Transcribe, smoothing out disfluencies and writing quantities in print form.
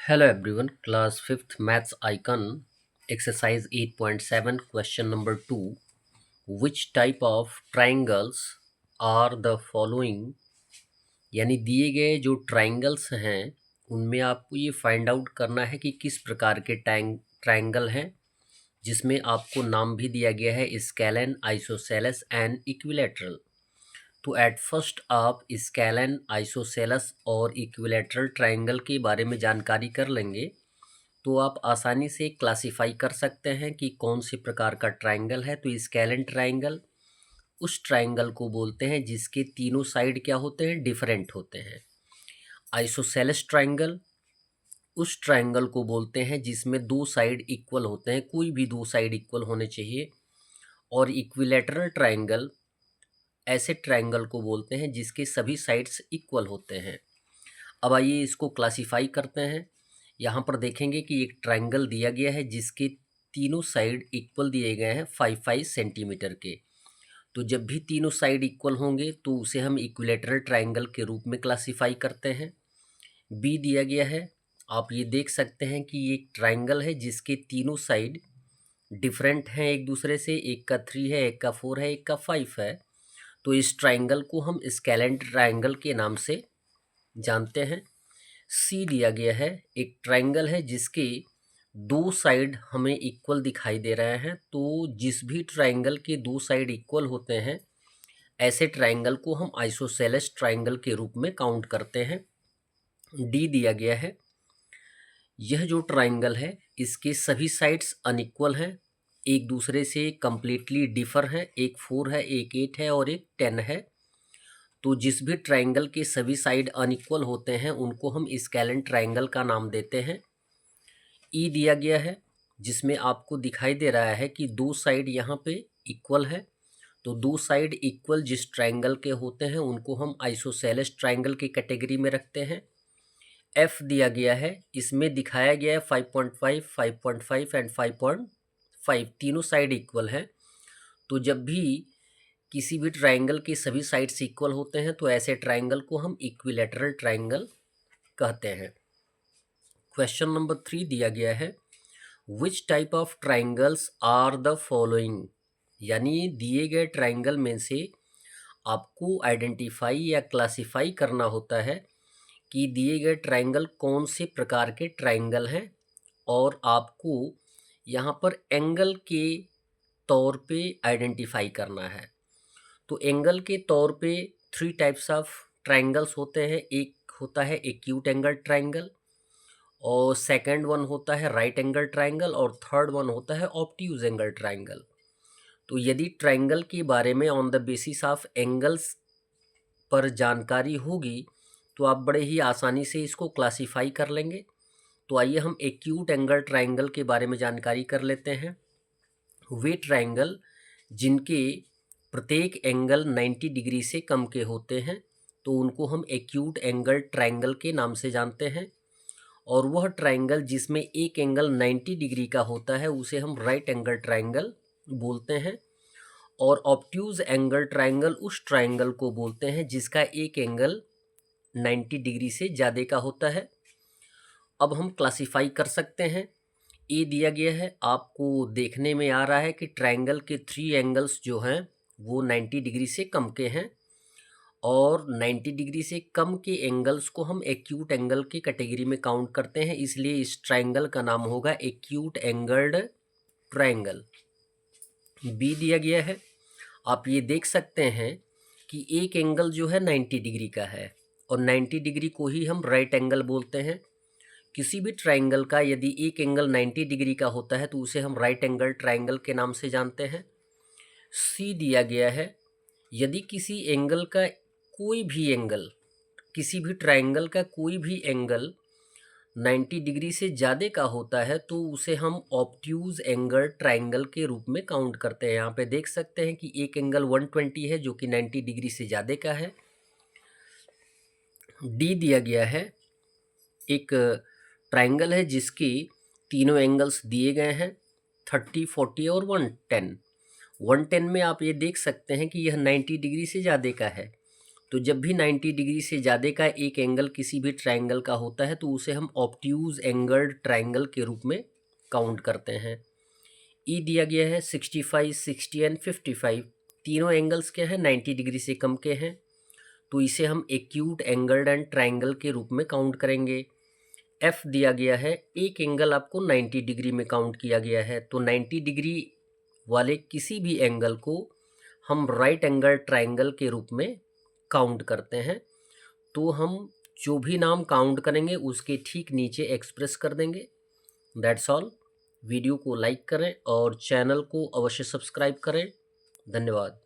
Hello everyone, class 5th maths icon, exercise 8.7, question number 2. Which type of triangles are the following? यानी दिए गए जो triangles हैं उनमें आपको ये फाइंड आउट करना है कि किस प्रकार के ट्राइंगल हैं, जिसमें आपको नाम भी दिया गया है स्केलन, आइसोसेलेस एंड इक्विलैटरल। तो एट फर्स्ट आप स्केलन, आइसोसेलेस और इक्विलैटरल ट्राइंगल के बारे में जानकारी कर लेंगे तो आप आसानी से क्लासिफाई कर सकते हैं कि कौन से प्रकार का ट्राइंगल है। तो स्केलन ट्राइंगल उस ट्राइंगल को बोलते हैं जिसके तीनों साइड क्या होते हैं, डिफरेंट होते हैं। आइसोसेलेस ट्राइंगल उस ट्राइंगल को बोलते हैं जिसमें दो साइड इक्वल होते हैं, कोई भी दो साइड इक्वल होने चाहिए। और इक्विलैटरल ट्राइंगल ऐसे ट्राइंगल को बोलते हैं जिसके सभी साइड्स इक्वल होते हैं। अब आइए इसको क्लासिफाई करते हैं। यहाँ पर देखेंगे कि एक ट्राइंगल दिया गया है जिसके तीनों साइड इक्वल दिए गए हैं 5-5 सेंटीमीटर के। तो जब भी तीनों साइड इक्वल होंगे तो उसे हम इक्विलैटरल ट्राइंगल के रूप में क्लासिफाई करते हैं। बी दिया गया है, आप ये देख सकते हैं कि ये एक ट्राइंगल है जिसके तीनों साइड डिफरेंट हैं एक दूसरे से, एक का 3 है, एक का 4 है, एक का 5 है। तो इस ट्राइंगल को हम स्केलन ट्राइंगल के नाम से जानते हैं। सी दिया गया है, एक ट्राइंगल है जिसके दो साइड हमें इक्वल दिखाई दे रहे हैं। तो जिस भी ट्राइंगल के दो साइड इक्वल होते हैं ऐसे ट्राइंगल को हम आइसोसेलेस ट्राइंगल के रूप में काउंट करते हैं। डी दिया गया है, यह जो ट्राइंगल है इसके सभी साइड्स अनइक्वल हैं, एक दूसरे से कंप्लीटली डिफर हैं, एक 4 है, एक 8 है और एक 10 है। तो जिस भी ट्राइंगल के सभी साइड अनइक्वल होते हैं उनको हम स्केलन ट्राइंगल का नाम देते हैं। ई दिया गया है जिसमें आपको दिखाई दे रहा है कि दो साइड यहाँ पे इक्वल है। तो दो साइड इक्वल जिस ट्राइंगल के होते हैं उनको हम आइसोसेलेस ट्राइंगल की कैटेगरी में रखते हैं। एफ दिया गया है, इसमें दिखाया गया है 5.5, 5.5 एंड 5.5 तीनों साइड इक्वल है। तो जब भी किसी भी ट्राइंगल के सभी साइड्स इक्वल होते हैं तो ऐसे ट्राइंगल को हम इक्विलैटरल ट्राइंगल कहते हैं। क्वेश्चन नंबर 3 दिया गया है, which type of triangles are the following? यानी दिए गए ट्राइंगल में से आपको आइडेंटिफाई या क्लासिफाई करना होता है कि दिए गए ट्राइंगल कौन से प्रकार के ट्राइंगल हैं, और आपको यहाँ पर एंगल के तौर पे आइडेंटिफाई करना है। तो एंगल के तौर पे 3 टाइप्स ऑफ ट्राइंगल्स होते हैं। एक होता है एक्यूट एंगल ट्राइंगल, और सेकंड वन होता है राइट एंगल ट्राइंगल, और थर्ड वन होता है ऑब्ट्यूज एंगल ट्राइंगल। तो यदि ट्राइंगल के बारे में on the basis of angles पर जानकारी होगी तो आप बड़े ही आसानी से इसको क्लासिफाई कर लेंगे। तो आइए हम एक्यूट एंगल ट्राइंगल के बारे में जानकारी कर लेते हैं। वे ट्राइंगल जिनके प्रत्येक एंगल 90 डिग्री से कम के होते हैं तो उनको हम एक्यूट एंगल ट्राइंगल के नाम से जानते हैं। और वह ट्राइंगल जिसमें एक एंगल 90 डिग्री का होता है उसे हम राइट एंगल ट्राइंगल बोलते हैं। और ऑब्ट्यूज एंगल ट्राइंगल उस ट्राइंगल को बोलते हैं जिसका एक एंगल 90 डिग्री से ज़्यादा का होता है। अब हम क्लासिफाई कर सकते हैं। ए दिया गया है, आपको देखने में आ रहा है कि ट्राइंगल के 3 एंगल्स जो हैं वो 90 डिग्री से कम के हैं, और 90 डिग्री से कम के एंगल्स को हम एक्यूट एंगल की कैटेगरी में काउंट करते हैं, इसलिए इस ट्राइंगल का नाम होगा एक्यूट एंगल्ड ट्राइंगल। बी दिया गया है, आप ये देख सकते हैं कि एक एंगल जो है 90 डिग्री का है, और 90 डिग्री को ही हम राइट एंगल बोलते हैं। किसी भी ट्राइंगल का यदि एक एंगल 90 डिग्री का होता है तो उसे हम राइट एंगल ट्राइंगल के नाम से जानते हैं। सी दिया गया है, यदि किसी एंगल का कोई भी एंगल, किसी भी ट्राइंगल का कोई भी एंगल 90 डिग्री से ज़्यादा का होता है तो उसे हम ऑब्ट्यूज एंगल ट्राइंगल के रूप में काउंट करते हैं। यहाँ पे देख सकते हैं कि एक एंगल 120 है जो कि 90 डिग्री से ज़्यादा का है। डी दिया गया है, एक ट्राइंगल है जिसके तीनों एंगल्स दिए गए हैं 30, 40 और 110। 110 में आप ये देख सकते हैं कि यह 90 डिग्री से ज़्यादा का है। तो जब भी 90 डिग्री से ज़्यादा का एक एंगल किसी भी ट्रायंगल का होता है तो उसे हम ऑब्ट्यूज एंगल्ड ट्रायंगल के रूप में काउंट करते हैं। ई दिया गया है 65, 60 एंड 55। तीनों एंगल्स क्या है, 90 डिग्री से कम के हैं, तो इसे हम एक्यूट एंगल्ड एंड ट्रायंगल के रूप में काउंट करेंगे। एफ दिया गया है, एक एंगल आपको 90 डिग्री में काउंट किया गया है, तो 90 डिग्री वाले किसी भी एंगल को हम राइट एंगल ट्रायंगल के रूप में काउंट करते हैं। तो हम जो भी नाम काउंट करेंगे उसके ठीक नीचे एक्सप्रेस कर देंगे। That's all. वीडियो को लाइक करें और चैनल को अवश्य सब्सक्राइब करें। धन्यवाद।